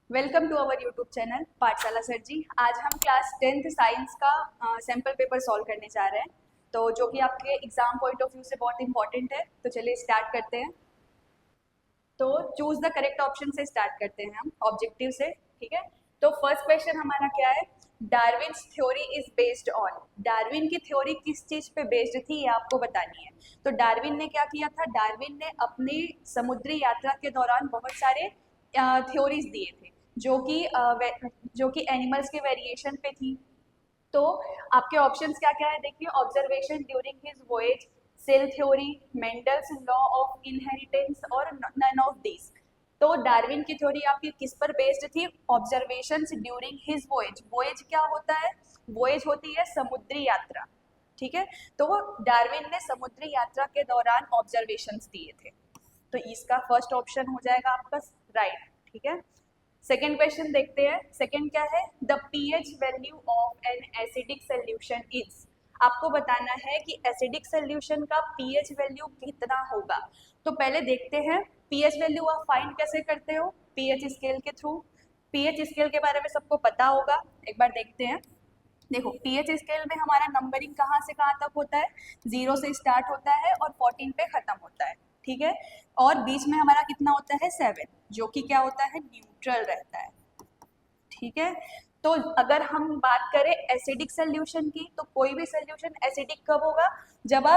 Welcome to our YouTube channel Pathshala sir ji. आज हम class 10th science का सैम्पल पेपर सॉल्व करने जा रहे हैं, तो जो कि आपके एग्जाम पॉइंट ऑफ व्यू से बहुत इंपॉर्टेंट है। तो चलिए स्टार्ट करते हैं। तो चूज द करेक्ट ऑप्शन से स्टार्ट करते हैं हम ऑब्जेक्टिव से। ठीक है, तो फर्स्ट क्वेश्चन हमारा क्या है? Darwin's theory is based on. Darwin की थ्योरी किस चीज पे बेस्ड थी, ये आपको बतानी है। तो डार्विन ने क्या किया था? डार्विन ने अपनी समुद्री यात्रा के दौरान बहुत सारे थ्योरीज दिए थे, जो कि एनिमल्स के वेरिएशन पे थी। तो आपके ऑप्शंस क्या क्या है देखिए। Observation during his voyage, cell theory, Mendel's law of inheritance और नन ऑफ दिस। तो डार्विन की थ्योरी आपकी किस पर बेस्ड थी? Observations during his voyage. Voyage क्या होता है? वॉयज होती है समुद्री यात्रा। ठीक है, तो डार्विन ने समुद्री यात्रा के दौरान ऑब्जर्वेशंस दिए थे। तो इसका फर्स्ट ऑप्शन हो जाएगा आपका राइट। ठीक है, सेकेंड क्वेश्चन देखते हैं। सेकेंड क्या है? The pH value of an acidic solution is. आपको बताना है कि एसिडिक सोल्यूशन का पीएच वैल्यू कितना होगा। तो पहले देखते हैं पीएच वैल्यू आप फाइंड कैसे करते हो, पीएच स्केल के थ्रू। पीएच स्केल के बारे में सबको पता होगा, एक बार देखते हैं। देखो पीएच स्केल में हमारा नंबरिंग कहाँ से कहाँ तक होता है? 0 से स्टार्ट होता है और 14 पे खत्म होता है। ठीक है, और बीच में हमारा कितना होता है? 7, जो कि क्या होता है? न्यूट्रल रहता है। ठीक है, तो अगर हम बात करें एसिडिक सोल्यूशन की, तो कोई भी सोल्यूशन एसिडिक कब होगा? जब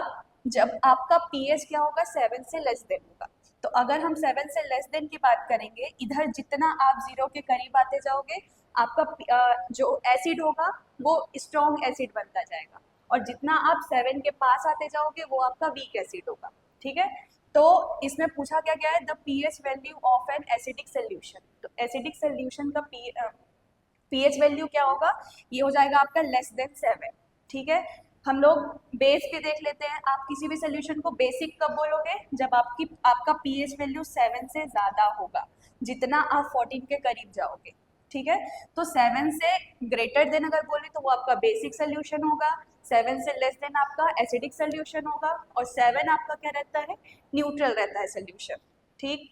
आपका पीएच क्या होगा? 7 से लेस देन होगा। तो अगर हम 7 से लेस देन की बात करेंगे, इधर जितना आप 0 के करीब आते जाओगे, आपका जो एसिड होगा वो स्ट्रॉन्ग एसिड बनता जाएगा, और जितना आप 7 के पास आते जाओगे वो आपका वीक एसिड होगा। ठीक है, तो इसमें पूछा क्या गया है? The pH value of an acidic solution. तो एसिडिक सोल्यूशन का पीएच वैल्यू क्या होगा? ये हो जाएगा आपका लेस देन 7। ठीक है, हम लोग बेस पे देख लेते हैं। आप किसी भी सोल्यूशन को बेसिक कब बोलोगे? जब आपका पीएच वैल्यू 7 से ज्यादा होगा, जितना आप 14 के करीब जाओगे। ठीक है, तो 7 से ग्रेटर देन अगर बोले तो वो आपका बेसिक सोल्यूशन होगा, 7 से लेस देन आपका एसिडिक सोल्यूशन होगा, और 7 आपका क्या रहता है? न्यूट्रल रहता है सोल्यूशन। ठीक,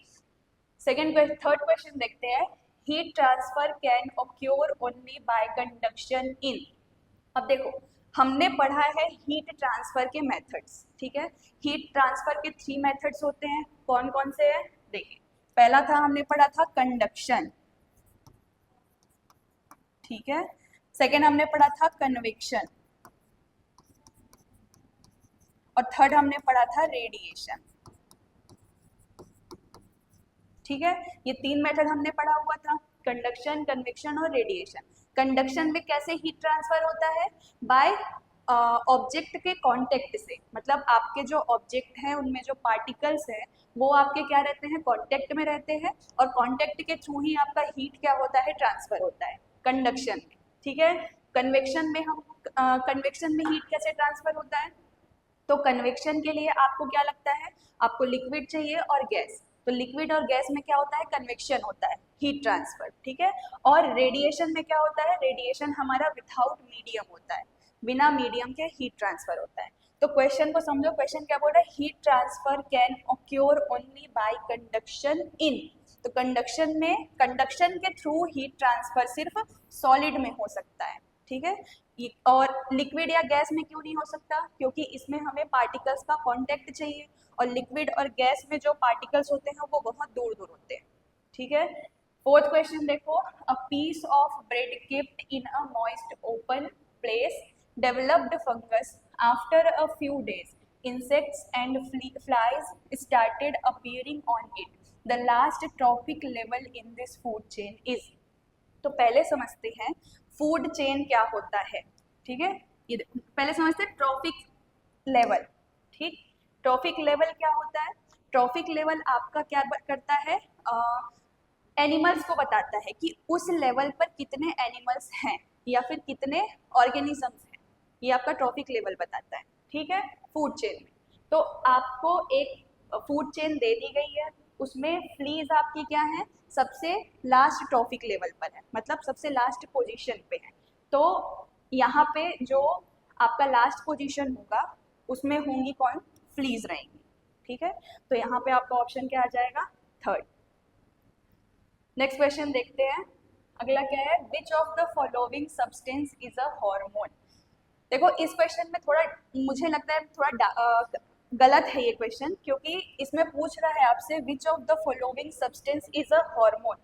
थर्ड क्वेश्चन देखते हैं। Heat transfer can occur only by conduction in. अब देखो, हमने पढ़ा है हीट ट्रांसफर के मेथड्स। ठीक है, हीट ट्रांसफर के 3 मेथड्स होते हैं। कौन कौन से हैं देखिए। पहला था, हमने पढ़ा था कंडक्शन। ठीक है, सेकेंड हमने पढ़ा था कन्वेक्शन, और थर्ड हमने पढ़ा था रेडिएशन। ठीक है, ये 3 मेथड हमने पढ़ा हुआ था, कंडक्शन, कन्वेक्शन और रेडिएशन। कंडक्शन में कैसे हीट ट्रांसफर होता है? बाय ऑब्जेक्ट के कांटेक्ट से। मतलब आपके जो ऑब्जेक्ट हैं उनमें जो पार्टिकल्स हैं वो आपके क्या रहते हैं? कांटेक्ट में रहते हैं, और कांटेक्ट के थ्रू ही आपका हीट क्या होता है? ट्रांसफर होता है कंडक्शन में। ठीक है, कन्वेक्शन में हीट कैसे ट्रांसफर होता है? तो कन्वेक्शन के लिए आपको क्या लगता है? आपको लिक्विड चाहिए और गैस। तो लिक्विड और गैस में क्या होता है? कन्वेक्शन होता है, हीट ट्रांसफर। ठीक है, और रेडिएशन में क्या होता है? रेडिएशन हमारा विदाउट मीडियम होता है, बिना मीडियम के हीट ट्रांसफर होता है। तो क्वेश्चन को समझो, क्वेश्चन क्या बोल रहा है? Heat transfer can occur only by conduction in. तो कंडक्शन के थ्रू हीट ट्रांसफर सिर्फ सॉलिड में हो सकता है। ठीक है, और लिक्विड या गैस में क्यों नहीं हो सकता? क्योंकि इसमें हमें पार्टिकल्स का कांटेक्ट चाहिए, और लिक्विड और गैस में जो पार्टिकल्स होते हैं वो बहुत दूर दूर होते हैं। ठीक है, फोर्थ क्वेश्चन देखो। A piece of bread kept in a moist open place developed fungus after a few days, insects and flies started appearing on it. The last trophic level in this food chain is। तो पहले समझते हैं food chain क्या होता है। ठीक है, ये पहले समझते हैं ट्रॉफिक लेवल। ठीक, ट्रॉफिक लेवल क्या होता है? ट्रॉफिक लेवल आपका क्या करता है? एनिमल्स को बताता है कि उस लेवल पर कितने एनिमल्स हैं या फिर कितने ऑर्गेनिजम्स हैं। ये आपका ट्रॉफिक लेवल बताता है। ठीक है, फूड चेन में। तो आपको एक फूड चेन दे दी गई है, उसमें फ्लीज आपकी क्या है? सबसे लास्ट ट्रॉफिक लेवल पर है, मतलब सबसे लास्ट पोजीशन पे है। तो यहाँ पे जो आपका लास्ट पोजीशन होगा उसमें होंगी कौन? फ्लीज रहेंगी। ठीक है, तो यहाँ पे आपका ऑप्शन क्या आ जाएगा? थर्ड। नेक्स्ट क्वेश्चन देखते हैं। अगला क्या है, which of the following substance is a hormone. देखो इस क्वेश्चन में थोड़ा मुझे लगता है थोड़ा गलत है ये क्वेश्चन, क्योंकि इसमें पूछ रहा है आपसे which of the following substance is a hormone,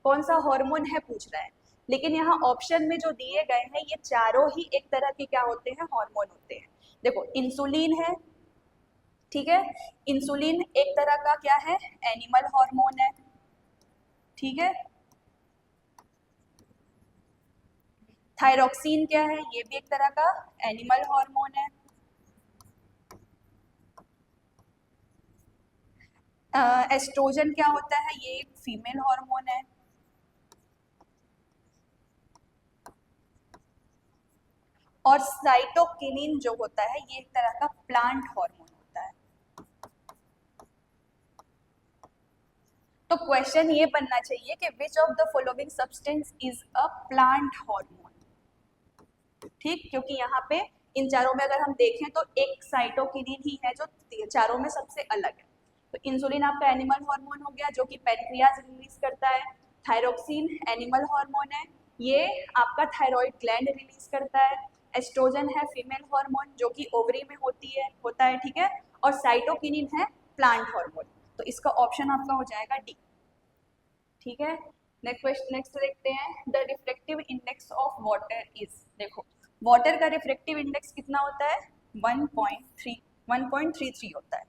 कौन सा हार्मोन है पूछ रहा है। लेकिन यहाँ ऑप्शन में जो दिए गए हैं ये चारों ही एक तरह के क्या होते हैं, हार्मोन होते हैं। देखो इंसुलिन है, ठीक है, इंसुलिन एक तरह का क्या है, एनिमल हार्मोन है, ठीक है। थायरोक्सिन क्या है, ये भी एक तरह का एनिमल हार्मोन है। एस्ट्रोजन क्या होता है, ये एक फीमेल हार्मोन है। और साइटोकिनिन जो होता है ये एक तरह का प्लांट हार्मोन होता है। तो क्वेश्चन ये बनना चाहिए कि which of the following substance is a plant hormone, ठीक, क्योंकि यहाँ पे इन चारों में अगर हम देखें तो एक साइटोकिनिन ही है जो चारों में सबसे अलग है। तो इंसुलिन आपका एनिमल हार्मोन हो गया जो कि पैनक्रियाज रिलीज करता है। थायरोक्सिन एनिमल हार्मोन है, ये आपका थायराइड ग्लैंड रिलीज करता है। एस्ट्रोजन है फीमेल हार्मोन जो कि ओवरी में होता है, ठीक है। और साइटोकिनिन है प्लांट हार्मोन। तो इसका ऑप्शन आपका हो जाएगा डी, ठीक है। नेक्स्ट देखते हैं, the refractive index of water is. देखो वाटर का रिफ्रेक्टिव इंडेक्स कितना होता है, 1.33 होता है,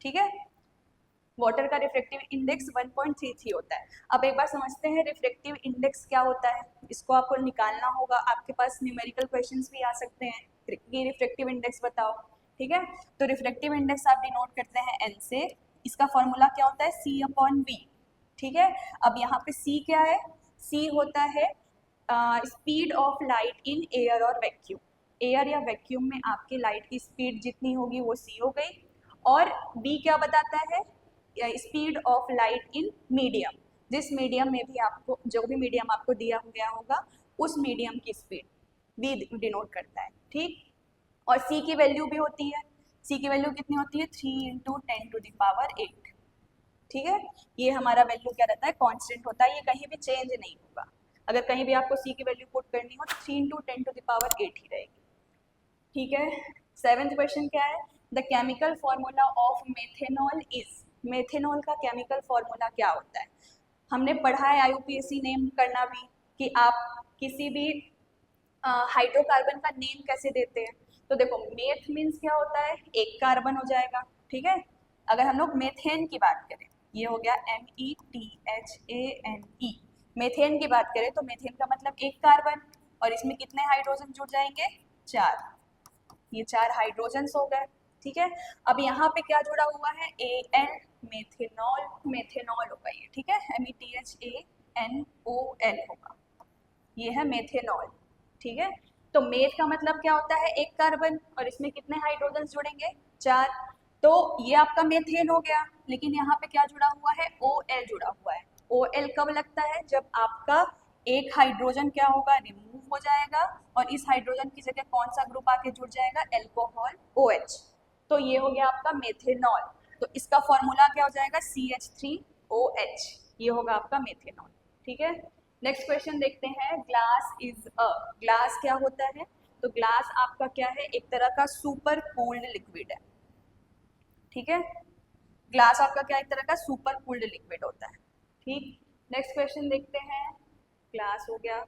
ठीक है। वाटर का रिफ्रेक्टिव इंडेक्स 1.33 होता है। अब एक बार समझते हैं रिफ्रेक्टिव इंडेक्स क्या होता है, इसको आपको निकालना होगा। आपके पास न्यूमेरिकल क्वेश्चंस भी आ सकते हैं कि रिफ्रेक्टिव इंडेक्स बताओ, ठीक है। तो रिफ्रेक्टिव इंडेक्स आप डिनोट करते हैं एन से। इसका फॉर्मूला क्या होता है, C/V, ठीक है। अब यहाँ पे C क्या है, C होता है speed of light in air और वैक्यूम। एयर या वैक्यूम में आपकी लाइट की स्पीड जितनी होगी वो C हो गई। और B क्या बताता है, speed of light in medium, जिस मीडियम में भी आपको जो भी मीडियम आपको दिया गया होगा उस मीडियम की स्पीड B डिनोट करता है, ठीक। और C की वैल्यू भी होती है, C की वैल्यू कितनी होती है, 3 × 10⁸, ठीक है। ये हमारा वैल्यू क्या रहता है, कांस्टेंट होता है, ये कहीं भी चेंज नहीं होगा। अगर कहीं भी आपको C की वैल्यू पुट करनी हो तो 3 × 10⁸ ही रहेगी, ठीक है। 7th क्वेश्चन क्या है, the chemical formula of methanol is. Methanol का केमिकल फॉर्मूला क्या होता है, हमने पढ़ा है IUPAC नेम करना भी, कि आप किसी भी हाइड्रोकार्बन का नेम कैसे देते हैं। तो देखो मेथ मीन्स क्या होता है, एक कार्बन हो जाएगा, ठीक है। अगर हम लोग मेथेन की बात करें, ये हो गया METHANE, मेथेन की बात करें तो मेथेन का मतलब एक कार्बन, और इसमें कितने हाइड्रोजन जुड़ जाएंगे, 4। ये 4 हाइड्रोजन हो गए, ठीक है। अब यहाँ पे क्या जुड़ा हुआ है, AN, मेथेनॉल, मेथेनॉल होगा ये, ठीक है, METHANOL होगा, ये है मेथेनॉल, ठीक है। तो मेथ का मतलब क्या होता है, एक कार्बन, और इसमें कितने हाइड्रोजन जुड़ेंगे, 4। तो ये आपका मेथेन हो गया, लेकिन यहाँ पे क्या जुड़ा हुआ है, OL जुड़ा हुआ है। OL कब लगता है, जब आपका एक हाइड्रोजन क्या होगा, रिमूव हो जाएगा, और इस हाइड्रोजन की जगह कौन सा ग्रुप आके जुड़ जाएगा, एल्कोहल OH। तो ये हो गया आपका मेथेनॉल। तो इसका फॉर्मूला क्या हो जाएगा, CH3OH, ये होगा आपका मेथेनॉल, ठीक है। नेक्स्ट क्वेश्चन देखते हैं, ग्लास इज अ। ग्लास क्या होता है, तो ग्लास आपका क्या है, एक तरह का सुपर कूल्ड लिक्विड है, ठीक है। ग्लास आपका क्या एक तरह का सुपर कूल्ड लिक्विड होता है, ठीक। नेक्स्ट क्वेश्चन देखते हैं, ग्लास हो गया।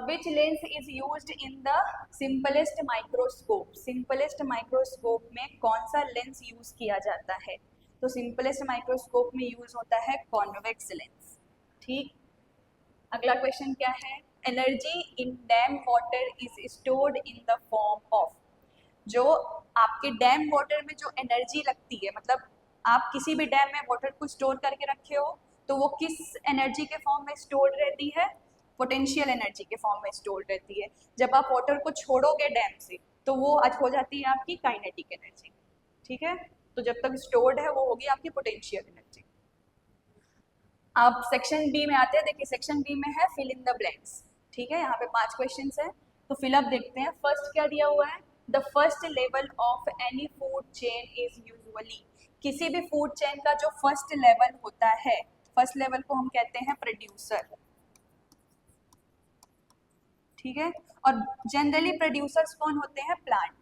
Which lens is used in the simplest microscope. Simplest microscope में कौन सा लेंस यूज किया जाता है, तो सिंपलेस्ट माइक्रोस्कोप में यूज होता है कॉन्वेक्स लेंस, ठीक। अगला क्वेश्चन क्या है, energy in dam water is stored in the form of. जो आपके डैम वाटर में जो एनर्जी लगती है, मतलब आप किसी भी डैम में वाटर को स्टोर करके रखे हो तो वो किस एनर्जी के फॉर्म में स्टोर रहती है, पोटेंशियल एनर्जी के फॉर्म में स्टोर रहती है। जब आप वाटर को छोड़ोगे डैम से तो वो आज हो जाती है आपकी काइनेटिक एनर्जी, ठीक है। तो जब तक स्टोर्ड है वो होगी आपकी पोटेंशियल एनर्जी। अब सेक्शन बी में आते हैं, देखिए सेक्शन बी में है फिल इन द ब्लैंक्स, ठीक है। यहाँ पे 5 क्वेश्चन है, तो फिलअप देखते हैं। फर्स्ट क्या दिया हुआ है, the first level of any food chain is usually. किसी भी फूड चेन का जो फर्स्ट लेवल होता है फर्स्ट लेवल को हम कहते हैं प्रोड्यूसर, ठीक है। और जनरली प्रोड्यूसर्स कौन होते हैं? प्लांट।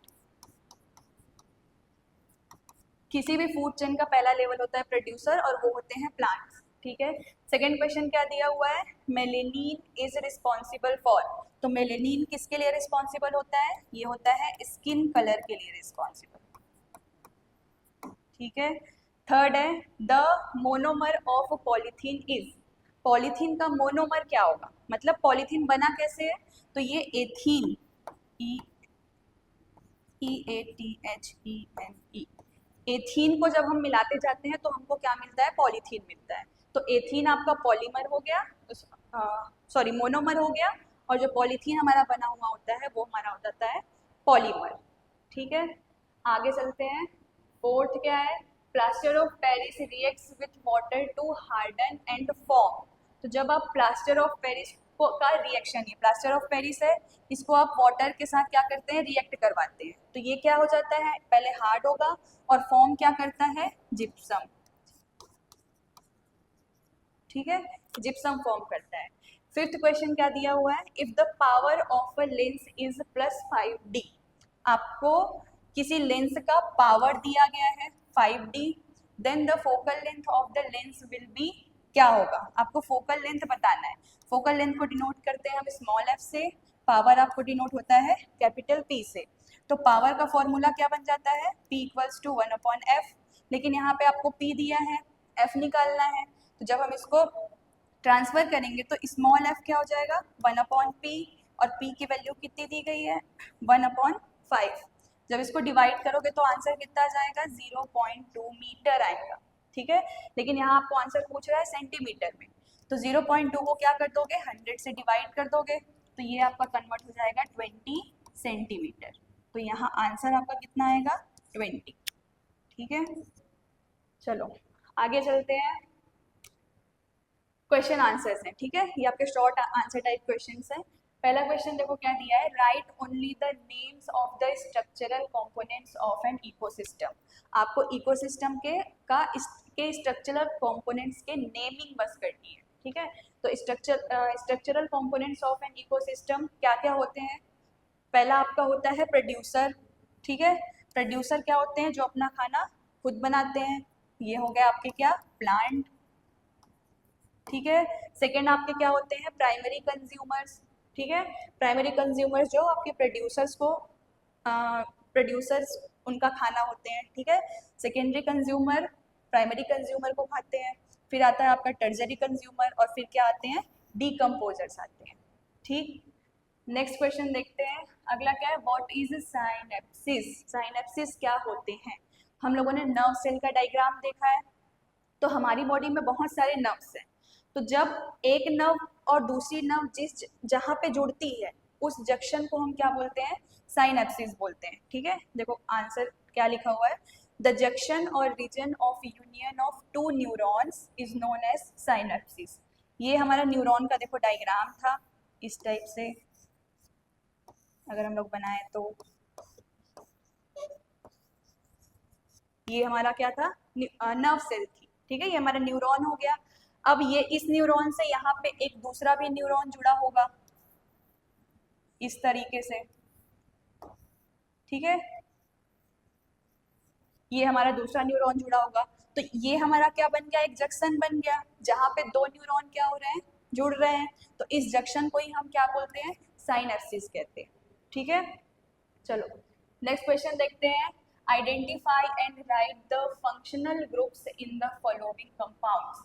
किसी भी फूड चेन का पहला लेवल होता है प्रोड्यूसर और वो होते हैं प्लांट्स, ठीक है। सेकेंड क्वेश्चन क्या दिया हुआ है? मेलेनिन इज रिस्पॉन्सिबल फॉर, तो मेलेनिन किसके लिए रिस्पॉन्सिबल होता है? ये होता है स्किन कलर के लिए रिस्पॉन्सिबल, ठीक है। थर्ड है the monomer of polythene is, polythene का मोनोमर क्या होगा, मतलब पॉलीथीन बना कैसे है? तो ये एथीन, EATHENE, एथीन को जब हम मिलाते जाते हैं तो हमको क्या मिलता है? पॉलीथीन मिलता है। तो एथीन आपका पॉलीमर हो गया, सॉरी मोनोमर हो गया, और जो पॉलीथीन हमारा बना हुआ होता है वो हमारा हो जाता है पॉलीमर, ठीक है। आगे चलते हैं। फोर्थ क्या है? Plaster of Paris reacts with water to harden and form, तो जब आप प्लास्टर ऑफ पेरिस का रिएक्शन, ये प्लास्टर ऑफ पेरिस है, इसको आप वाटर के साथ क्या करते हैं? रिएक्ट करवाते हैं, तो ये क्या हो जाता है? पहले हार्ड होगा और फॉर्म क्या करता है? जिप्सम, ठीक है, जिप्सम फॉर्म करता है। फिफ्थ क्वेश्चन क्या दिया हुआ है? If the power of a lens is +5D, आपको किसी लेंस का पावर दिया गया है 5D, then the focal length of the lens will be, क्या होगा? आपको फोकल लेंथ बताना है। फोकल लेंथ को डिनोट करते हैं हम स्मॉल f से, पावर आपको डिनोट होता है कैपिटल P से। तो पावर का फॉर्मूला क्या बन जाता है? P = 1/f, लेकिन यहाँ पे आपको P दिया है, F निकालना है, तो जब हम इसको ट्रांसफर करेंगे तो स्मॉल f क्या हो जाएगा? 1/p, और p की वैल्यू कितनी दी गई है? 1/5। जब इसको डिवाइड करोगे तो आंसर कितना आ जाएगा? 0.2 मीटर आएगा, ठीक है। लेकिन यहाँ आपको आंसर पूछ रहा है सेंटीमीटर में, तो 0.2 को क्या कर दोगे? 100 से डिवाइड कर दोगे, तो ये आपका कन्वर्ट हो जाएगा 20 सेंटीमीटर। तो यहाँ आंसर आपका कितना आएगा? 20, ठीक है। चलो आगे चलते हैं। क्वेश्चन आंसर्स हैं, ठीक है, ये आपके शॉर्ट आंसर टाइप क्वेश्चंस हैं। पहला क्वेश्चन देखो क्या दिया है? Right only the names of the structural components of an ecosystem, आपको इकोसिस्टम के स्ट्रक्चरल कंपोनेंट्स के नेमिंग बस करनी है, ठीक है। तो structural components of an ecosystem क्या क्या होते हैं? पहला आपका होता है प्रोड्यूसर, ठीक है। प्रोड्यूसर क्या होते हैं? जो अपना खाना खुद बनाते हैं, ये हो गया आपके क्या? प्लांट, ठीक है। सेकेंड आपके क्या होते हैं? प्राइमरी कंज्यूमर्स, ठीक है। प्राइमरी कंज्यूमर्स जो आपके प्रोड्यूसर्स उनका खाना होते हैं, ठीक है। सेकेंडरी कंज्यूमर प्राइमरी कंज्यूमर को खाते हैं, फिर आता है आपका टर्जरी कंज्यूमर, और फिर क्या आते हैं? डीकम्पोजर्स आते हैं, ठीक। नेक्स्ट क्वेश्चन देखते हैं। अगला क्या है? व्हाट इज साइनेप्सिस, साइनेप्सिस क्या होते हैं? हम लोगों ने नर्व सेल का डायग्राम देखा है, तो हमारी बॉडी में बहुत सारे नर्व्स हैं, तो जब एक नर्व और दूसरी नर्व जहाँ पे जुड़ती है उस जंक्शन को हम क्या बोलते हैं? साइनेप्सिस बोलते हैं, ठीक है। देखो आंसर क्या लिखा हुआ है? द जंक्शन और region of union of two neurons is known as synapsis. ये हमारा न्यूरॉन का देखो डायग्राम था इस टाइप से, अगर हम लोग बनाए तो ये हमारा क्या था? नर्व सेल थी, ठीक है, ये हमारा न्यूरॉन हो गया। अब ये इस न्यूरॉन से यहाँ पे एक दूसरा भी न्यूरॉन जुड़ा होगा इस तरीके से, ठीक है, ये हमारा दूसरा न्यूरॉन जुड़ा होगा, तो ये हमारा क्या बन गया? एक जंक्शन बन गया जहाँ पे दो न्यूरॉन क्या हो रहे हैं? जुड़ रहे हैं, तो इस जंक्शन को ही हम क्या बोलते हैं? साइनेप्सिस कहते हैं, ठीक है। चलो नेक्स्ट क्वेश्चन देखते हैं। Identify and right the functional groups in the following compounds,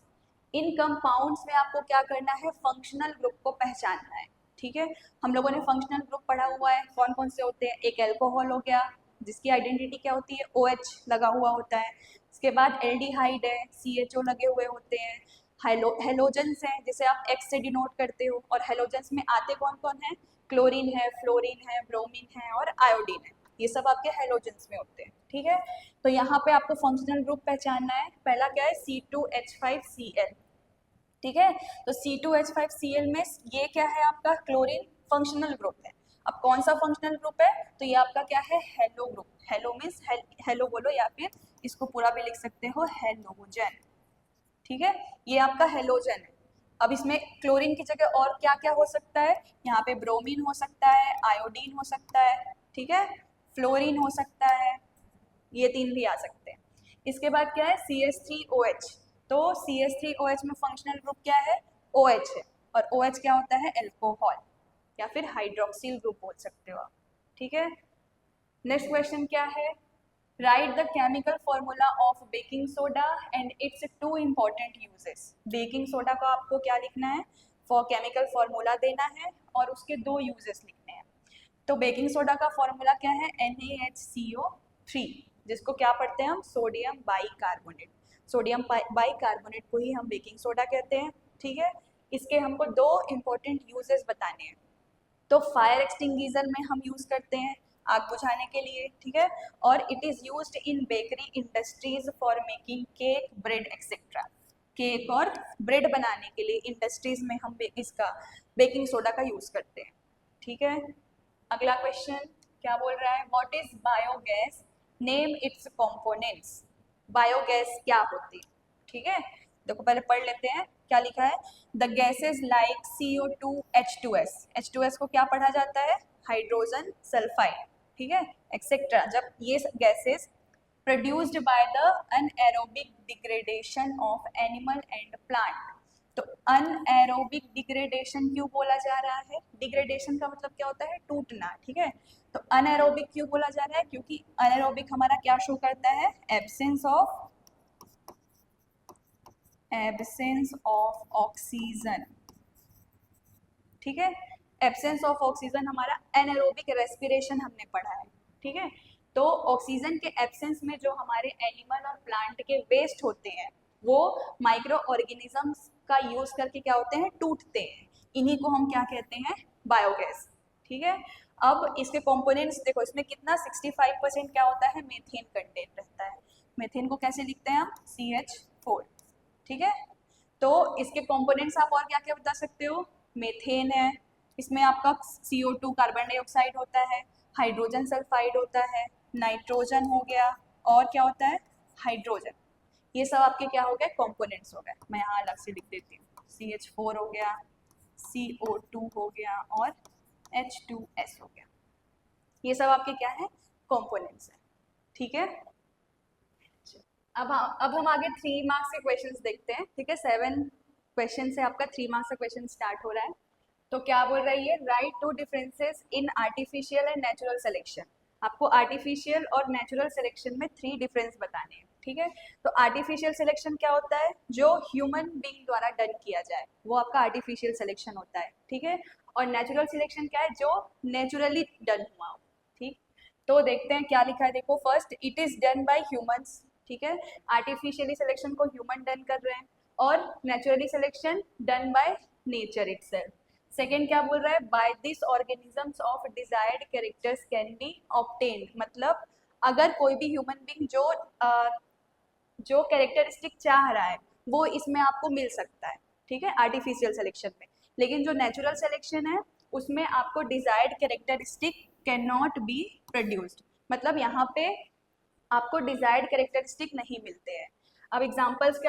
in compounds में आपको क्या करना है? फंक्शनल ग्रुप को पहचानना है, ठीक है। हम लोगों ने फंक्शनल ग्रुप पढ़ा हुआ है, कौन कौन से होते हैं? एक एल्कोहल हो गया, जिसकी आइडेंटिटी क्या होती है? OH लगा हुआ होता है। इसके बाद एल्डिहाइड है, CHO लगे हुए होते हैं। हेलोजेंस हैं, जिसे आप X से डिनोट करते हो, और हेलोजेंस में आते कौन कौन है? क्लोरीन है, फ्लोरीन है, ब्रोमीन है और आयोडीन है, ये सब आपके हेलोजेंस में होते हैं, ठीक है। तो यहाँ पे आपको फंक्शनल ग्रुप पहचानना है। पहला क्या है? C2H5Cl, ठीक है। तो C2H5Cl में ये क्या है? आपका क्लोरीन फंक्शनल ग्रुप है। अब कौन सा फंक्शनल ग्रुप है? तो ये आपका क्या है? Hello group. Hello means hello बोलो, या फिर इसको पूरा भी लिख सकते हो हेलोजन, ठीक है, ये आपका हेलोजन है। अब इसमें क्लोरीन की जगह और क्या क्या हो सकता है, यहाँ पे ब्रोमीन हो सकता है, आयोडीन हो सकता है, ठीक है, फ्लोरीन हो सकता है, ये तीन भी आ सकते हैं। इसके बाद क्या है, CH3OH। तो CH3OH में फंक्शनल ग्रुप क्या है, OH है, और OH क्या होता है, एल्कोहल या फिर हाइड्रोक्सिल ग्रुप बोल सकते हो आप, ठीक है। नेक्स्ट क्वेश्चन क्या है, write the chemical formula of baking soda and its two important uses. Baking soda का आपको क्या लिखना है, फॉर केमिकल फॉर्मूला देना है और उसके दो यूजेस लिखने हैं। तो बेकिंग सोडा का फॉर्मूला क्या है, NaHCO3, जिसको क्या पढ़ते हैं हम, सोडियम बाइकार्बोनेट। सोडियम बाइकार्बोनेट को ही हम बेकिंग सोडा कहते हैं, ठीक है। इसके हमको दो इम्पोर्टेंट यूजेस बताने हैं। तो फायर एक्सटिंग्विशर में हम यूज करते हैं आग बुझाने के लिए, ठीक है, और it is used in bakery industries for making cake, bread etcetera. Cake और ब्रेड बनाने के लिए इंडस्ट्रीज में हम इसका बेकिंग सोडा का यूज करते हैं, ठीक है। अगला क्वेश्चन क्या बोल रहा है, what is biogas, name it's components. Biogas क्या होती है, ठीक है, देखो पहले पढ़ लेते हैं क्या लिखा है, the gases like CO2, H2S। H2S को क्या पढ़ा जाता है, हाइड्रोजन सल्फाइड, ठीक है, एक्सेट्रा। जब ये gases produced by the anaerobic degradation of animal and plant. तो अनएरोबिक डिग्रेडेशन क्यों बोला जा रहा है, डिग्रेडेशन का मतलब क्या होता है, टूटना, ठीक है। तो अनएरोबिक क्यों बोला जा रहा है, क्योंकि अनएरोबिक हमारा क्या शो करता है, एब्सेंस ऑफ ऑक्सीजन, ठीक है। एब्सेंस ऑफ ऑक्सीजन हमारा एनारोबिक रेस्पिरेशन हमने पढ़ा है, ठीक है। तो ऑक्सीजन के एब्सेंस में जो हमारे एनिमल और प्लांट के वेस्ट होते हैं वो माइक्रो ऑर्गेनिजम्स का यूज करके क्या होते हैं, टूटते हैं। इन्हीं को हम क्या कहते हैं, बायोगैस, ठीक है। अब इसके कंपोनेंट्स देखो, इसमें कितना 65% क्या होता है, मीथेन कंटेंट रहता है। मीथेन को कैसे लिखते हैं हम, CH4, ठीक है। तो इसके कंपोनेंट्स आप और क्या क्या बता सकते हो, मीथेन है, इसमें आपका CO2 कार्बन डाइऑक्साइड होता है, हाइड्रोजन सल्फाइड होता है, नाइट्रोजन हो गया, और क्या होता है, हाइड्रोजन। ये सब आपके क्या हो गए, कंपोनेंट्स हो गए। मैं यहाँ अलग से लिख देती हूँ, CH4 हो गया, CO2 हो गया और H2S हो गया। ये सब आपके क्या है, कंपोनेंट्स है, ठीक है। अब हम आगे 3 मार्क्स के क्वेश्चंस देखते हैं, ठीक है। 7 क्वेश्चन से आपका 3 मार्क्स का क्वेश्चन स्टार्ट हो रहा है। तो क्या बोल रही है, right 2 differences in artificial and natural selection. आपको आर्टिफिशियल और नेचुरल सिलेक्शन में 3 डिफरेंस बताने हैं, ठीक है। तो आर्टिफिशियल सिलेक्शन क्या होता है, जो ह्यूमन बीइंग द्वारा डन किया जाए वो आपका आर्टिफिशियल सिलेक्शन होता है, ठीक है। और नेचुरल सिलेक्शन क्या है, जो नेचुरली डन हुआ हो, ठीक। तो देखते हैं क्या लिखा है, देखो first, it is done by humans, ठीक है। आर्टिफिशियली सिलेक्शन को ह्यूमन डन कर रहे हैं, और naturally selection done by nature itself. Second क्या बोल रहा है, by this organisms of desired characters can be obtained. मतलब अगर कोई भी ह्यूमन बीइंग जो कैरेक्टरिस्टिक चाह रहा है वो इसमें आपको मिल सकता है, ठीक है, आर्टिफिशियल सिलेक्शन में। लेकिन जो नेचुरल सिलेक्शन है उसमें आपको desired characteristic can not be produced. मतलब यहाँ पे आपको डिजायर्ड कैरेक्टरिस्टिक नहीं मिलते हैं। अब एग्जांपल्स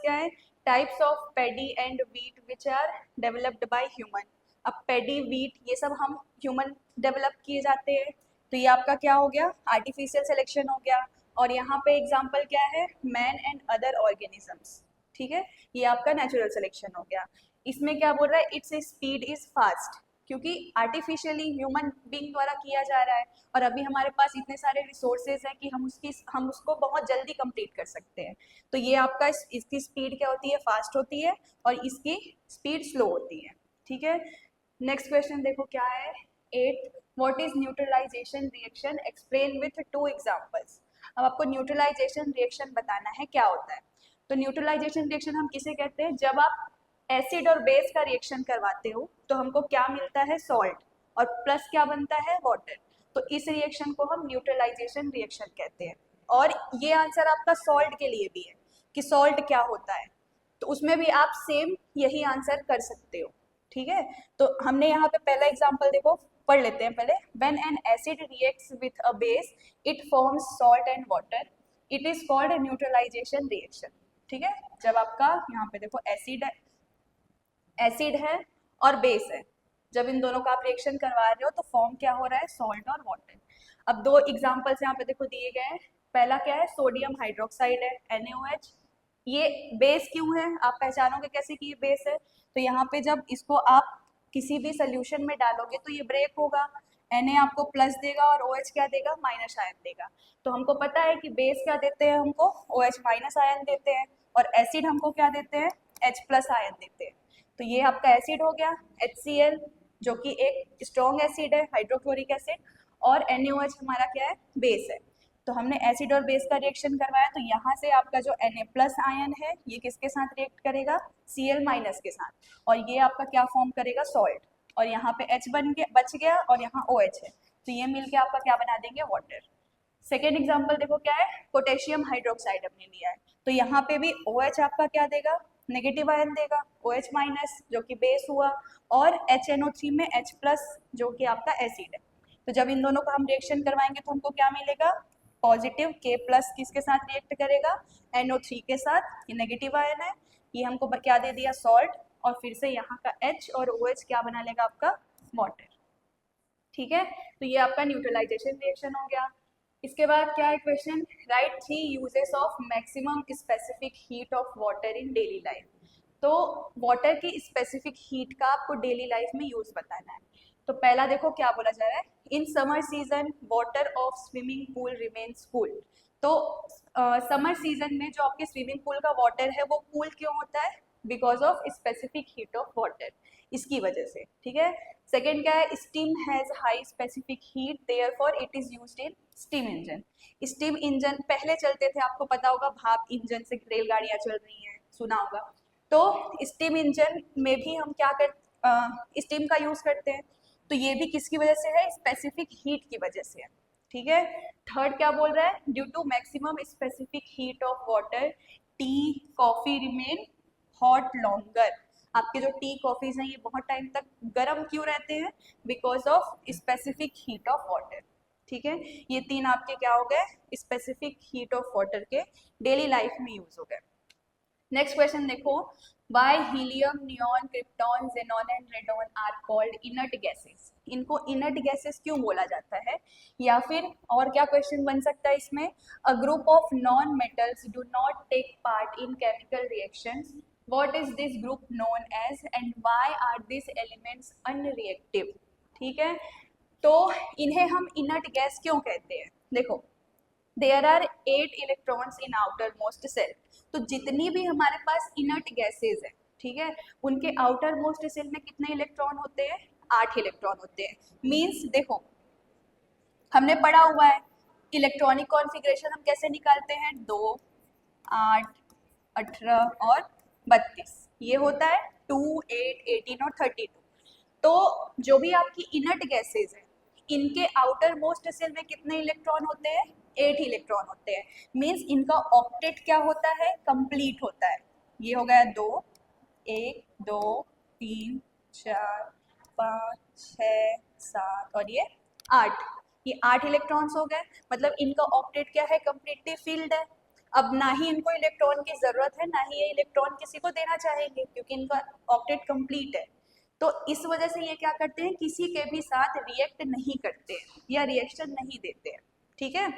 क्या है, types of paddy and wheat which are developed by human. अब पैडी, वीट, ये सब हम ह्यूमन डेवलप किए जाते हैं, तो ये आपका क्या हो गया, आर्टिफिशियल सिलेक्शन हो गया। और यहाँ पे एग्जाम्पल क्या है, मैन एंड अदर ऑर्गेनिजम्स, ठीक है, ये आपका नेचुरल सिलेक्शन हो गया। इसमें क्या बोल रहा है, इट्स स्पीड इज फास्ट, क्योंकि आर्टिफिशियली ह्यूमन बीइंग द्वारा किया जा रहा है, और अभी हमारे पास इतने सारे रिसोर्सेज हैं कि हम उसको बहुत जल्दी कंप्लीट कर सकते हैं। तो ये आपका इसकी स्पीड क्या होती है, फास्ट होती है, और इसकी स्पीड स्लो होती है, ठीक है। नेक्स्ट क्वेश्चन देखो क्या है, 8, what is neutralization reaction, explain with 2 examples. अब आपको न्यूट्रलाइजेशन रिएक्शन बताना है क्या होता है। तो न्यूट्रलाइजेशन रिएक्शन हम किसे कहते हैं, जब आप एसिड और बेस का रिएक्शन करवाते हो तो हमको क्या मिलता है, सॉल्ट, और प्लस क्या बनता है, वाटर। तो इस रिएक्शन को हम न्यूट्रलाइजेशन रिएक्शन कहते हैं। और ये आंसर आपका सॉल्ट के लिए भी है कि सॉल्ट क्या होता है, तो उसमें भी आप सेम यही आंसर कर सकते हो, ठीक है। तो हमने यहाँ पे पहला एग्जाम्पल देखो, पढ़ लेते हैं पहले। When an acid reacts with a base it forms salt and water, it is called neutralization reaction. ठीक है, जब आपका यहाँ पे देखो एसिड है और बेस है, जब इन दोनों का आप रिएक्शन करवा रहे हो तो फॉर्म क्या हो रहा है, सॉल्ट और वाटर। अब दो एग्जांपल्स यहाँ पे देखो दिए गए हैं। पहला क्या है, सोडियम हाइड्रोक्साइड है NaOH। ये बेस क्यों है, आप पहचानोगे कैसे कि ये बेस है, तो यहाँ पे जब इसको आप किसी भी सोल्यूशन में डालोगे तो ये ब्रेक होगा, Na आपको प्लस देगा और OH क्या देगा, माइनस आयन देगा। तो हमको पता है कि बेस क्या देते हैं, हमको OH माइनस आयन देते हैं, और एसिड हमको क्या देते हैं, H प्लस आयन देते हैं। तो ये आपका एसिड हो गया HCl, जो कि एक स्ट्रॉन्ग एसिड है, हाइड्रोक्लोरिक एसिड, और NaOH हमारा क्या है, बेस है। तो हमने एसिड और बेस का रिएक्शन करवाया, तो यहाँ से आपका जो Na प्लस आयन है ये किसके साथ रिएक्ट करेगा, Cl माइनस के साथ, और ये आपका क्या फॉर्म करेगा, सॉल्ट, और यहाँ पे H बच गया और यहाँ OH है, तो ये मिलके आपका क्या बना देंगे, वाटर। सेकेंड एग्जाम्पल देखो क्या है, पोटेशियम हाइड्रोक्साइड हमने लिया है, तो यहाँ पे भी OH आपका क्या देगा, नेगेटिव आयन देगा, OH माइनस जो कि बेस हुआ, और HNO3 में H प्लस जो कि आपका एसिड है। तो जब इन दोनों का हम रिएक्शन करवाएंगे तो हमको क्या मिलेगा, पॉजिटिव K प्लस किसके साथ रिएक्ट करेगा, NO3 के साथ, ये नेगेटिव आयन है, ये हमको क्या दे दिया, सॉल्ट, और फिर से यहाँ का H और OH क्या बना लेगा, आपका वाटर। ठीक है, तो ये आपका न्यूट्रलाइजेशन रिएक्शन हो गया। इसके बाद क्या है question, right 3 uses of maximum specific heat of water in daily life. तो वाटर की स्पेसिफिक हीट का आपको डेली लाइफ में यूज बताना है। तो पहला देखो क्या बोला जा रहा है, in summer season water of swimming pool remains cool. तो समर सीजन में जो आपके स्विमिंग पूल का वाटर है वो कूल क्यों होता है, because of specific heat of water, इसकी वजह से। ठीक है, सेकेंड क्या है, steam has high specific heat therefore it is used in steam engine. Steam engine पहले चलते थे, आपको पता होगा, भाप इंजन से रेलगाड़ियां चल रही हैं, सुना होगा। तो स्टीम इंजन में भी हम क्या स्टीम का यूज करते हैं, तो ये भी किसकी वजह से है, स्पेसिफिक हीट की वजह से है। ठीक है, थर्ड क्या बोल रहा है, due to maximum specific heat of water tea coffee remain hot longer. आपके जो टी कॉफीज हैं ये बहुत टाइम तक गर्म क्यों रहते हैं, because of specific heat of water. ठीक है, ये तीन आपके क्या हो गए, स्पेसिफिक हीट ऑफ वाटर के डेली लाइफ में यूज हो गए। नेक्स्ट क्वेश्चन देखो, why helium, neon, krypton, xenon and radon are called inert gases. इनको इनर्ट गैसेस क्यों बोला जाता है, या फिर और क्या क्वेश्चन बन सकता है इसमें, a group of non metals do not take part in chemical reactions, what is this group known as and why are these elements unreactive। ठीक है, तो इन्हें हम इनर्ट गैस क्यों कहते हैं, देखो there are 8 electrons in outermost shell. तो जितनी भी हमारे पास इनर्ट गैसेज है, ठीक है, उनके आउटर मोस्ट सेल में कितने इलेक्ट्रॉन होते हैं, 8 इलेक्ट्रॉन होते हैं। मीन्स देखो हमने पढ़ा हुआ है इलेक्ट्रॉनिक कॉन्फ़िगरेशन हम कैसे निकालते हैं, 2, 8, 18 और 32, ये होता है 2, 8, 18 और 32। तो जो भी आपकी इनर्ट गैसेज है इनके आउटर मोस्ट सेल में कितने इलेक्ट्रॉन होते हैं, 8 इलेक्ट्रॉन होते हैं। मीन्स इनका ऑक्टेट क्या होता है, कंप्लीट होता है। ये हो गया 2, 1, 2, 3, 4, 5, 6, 7 और ये 8, ये 8 इलेक्ट्रॉन्स हो गए। मतलब इनका ऑक्टेट क्या है, कंप्लीटली फिल्ड है। अब ना ही इनको इलेक्ट्रॉन की जरूरत है, ना ही ये इलेक्ट्रॉन किसी को देना चाहेंगे, क्योंकि इनका ऑक्टेट कंप्लीट है। तो इस वजह से ये क्या करते हैं, किसी के भी साथ रिएक्ट नहीं करते हैं या रिएक्शन नहीं देते हैं। ठीक है,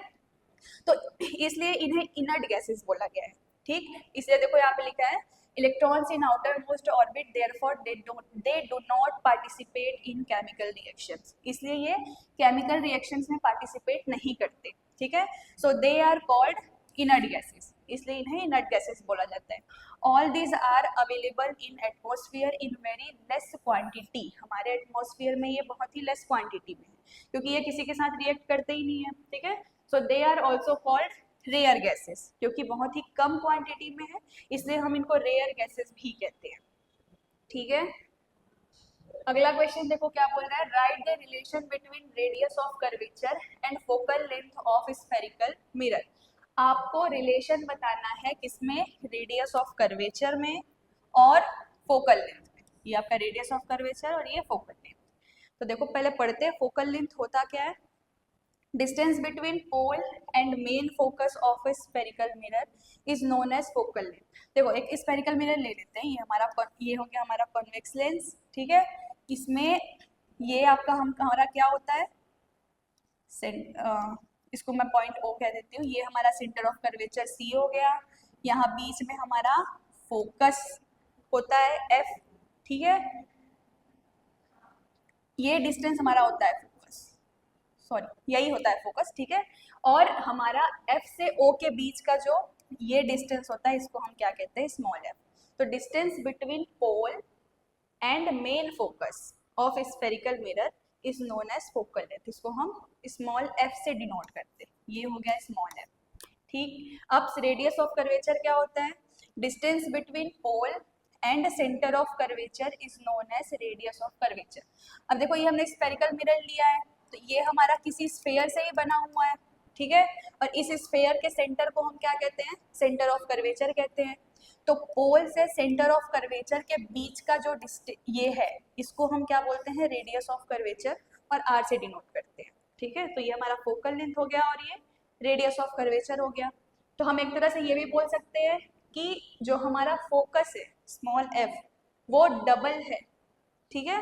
तो इसलिए इन्हें इनर्ट गैसेस बोला गया है। ठीक, इसलिए देखो यहाँ पे लिखा है electrons in outer most orbit therefore they do not participate in chemical reactions. इसलिए ये केमिकल रिएक्शंस में पार्टिसिपेट नहीं करते। ठीक है, so they are called inert gases, इसलिए इन्हें इनर्ट गैसेस बोला जाता है। All these are available in atmosphere in very less quantity. हमारे एटमॉस्फेयर में ये बहुत ही लेस क्वांटिटी में है, क्योंकि ये किसी के साथ रिएक्ट करते ही नहीं है। ठीक है, so they are also called rare gases, क्योंकि बहुत ही कम क्वांटिटी में है इसलिए हम इनको रेयर गैसेस भी कहते हैं। ठीक है, अगला क्वेश्चन देखो क्या बोल रहा है, write the relation between radius of curvature and focal length of spherical mirror. आपको रिलेशन बताना है किसमें, रेडियस ऑफ कर्वेचर में और फोकल लेंथ में। ये आपका रेडियस ऑफ कर्वेचर और ये फोकल लेंथ। तो देखो पहले पढ़ते हैं फोकल लेंथ होता क्या है। Distance between pole and main focus of a spherical mirror is known as focal length. देखो एक स्पेरिकल मिरर ले लेते हैं, ये हो गया हमारा कॉन्वेक्स लेंस, ठीक है। इसमें ये आपका हमारा क्या होता है, इसको मैं पॉइंट ओ कह देती हूँ, ये हमारा सेंटर ऑफ कर्वेचर सी हो गया। यहाँ बीच में हमारा फोकस होता है एफ, ठीक है। ये डिस्टेंस हमारा होता है फोकस, सॉरी यही होता है फोकस, ठीक है। और हमारा एफ से ओ के बीच का जो ये डिस्टेंस होता है इसको हम क्या कहते हैं, स्मॉल एफ। तो distance between pole and main focus of spherical mirror is known as focal length. इसको हम स्मॉल एफ से डिनोट करते हैं, ये हो गया स्मॉल एफ, ठीक। अब रेडियस ऑफ कर्वेचर क्या होता है, distance between pole and centre of curvature is known as radius of curvature. अब देखो ये हमने स्फेरिकल मिरर लिया है, तो ये हमारा किसी स्फेयर से ही बना हुआ है, ठीक है। और इस स्फेयर के सेंटर को हम क्या कहते हैं, सेंटर ऑफ कर्वेचर कहते हैं। तो पोल से सेंटर ऑफ कर्वेचर के बीच का जो ये है, इसको हम क्या बोलते हैं, रेडियस ऑफ कर्वेचर, और आर से डिनोट करते हैं, ठीक है। तो ये हमारा फोकल लेंथ हो गया और ये रेडियस ऑफ कर्वेचर हो गया। तो हम एक तरह से ये भी बोल सकते हैं कि जो हमारा फोकस है स्मॉल एफ वो डबल है, ठीक है।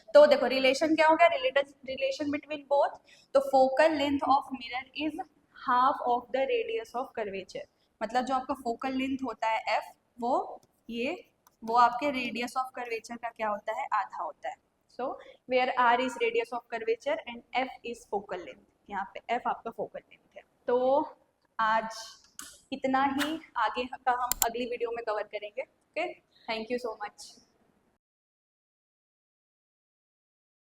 तो देखो रिलेशन क्या हो गया, रिलेशन बिटवीन बोथ। तो focal length of mirror is half of the radius of curvature, मतलब जो आपका फोकल लेंथ होता है एफ, वो आपके रेडियस ऑफ कर्वेचर का क्या होता है, आधा होता है। So where R is radius of curvature and F is focal length, यहाँ पे एफ आपका फोकल लेंथ है। तो आज इतना ही, आगे का हम अगली वीडियो में कवर करेंगे। Okay, thank you so much.